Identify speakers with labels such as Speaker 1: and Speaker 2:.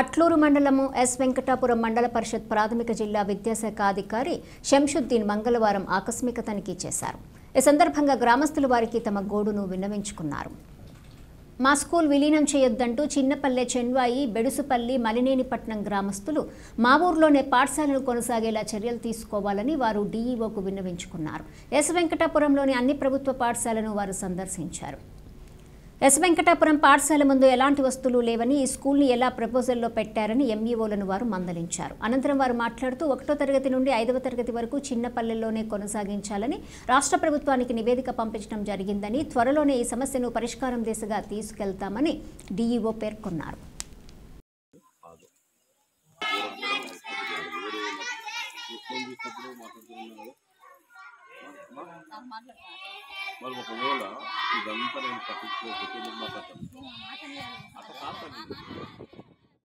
Speaker 1: అట్లూరు మండలము ఎస్ వెంకటాపురం మండల పరిషత్ ప్రాథమిక జిల్లా విద్యాశాఖ అధికారి శంషుద్దీన్ మంగళవారం ఆకస్మిక తనిఖీ చేశారు. ఈ సందర్భంగా గ్రామస్తులు వారికి తమ గోడును విన్నవించుకున్నారు. మా స్కూల్ విలీనం చేయొద్దంటూ చిన్నపల్లె చెన్వాయి బెడుసుపల్లి మలినేనిపట్నం గ్రామస్తులు మా ఊర్లోనే పాఠశాలను కొనసాగేలా చర్యలు తీసుకోవాలని వారు డీఈఓకు విన్నవించుకున్నారు. ఎస్ వెంకటాపురంలోని అన్ని ప్రభుత్వ పాఠశాలను వారు సందర్శించారు. ఎస్ వెంకటాపురం పాఠశాల ముందు ఎలాంటి వస్తువులు లేవని ఈ స్కూల్ని ఎలా ప్రపోజల్లో పెట్టారని ఎంఈఓలను వారు మందలించారు. అనంతరం వారు మాట్లాడుతూ 1వ తరగతి నుండి 5వ తరగతి వరకు చిన్నపల్లెల్లోనే కొనసాగించాలని రాష్ట్ర ప్రభుత్వానికి నివేదిక పంపించడం జరిగిందని, త్వరలోనే ఈ సమస్యను పరిష్కారం దిశగా తీసుకెళ్తామని డీఈఓ పేర్కొన్నారు.
Speaker 2: మరి ఒకవేళ ఇదంతా నేను పట్టించుకోకపోతే మాట్లాడతాను అట్లా కాదు.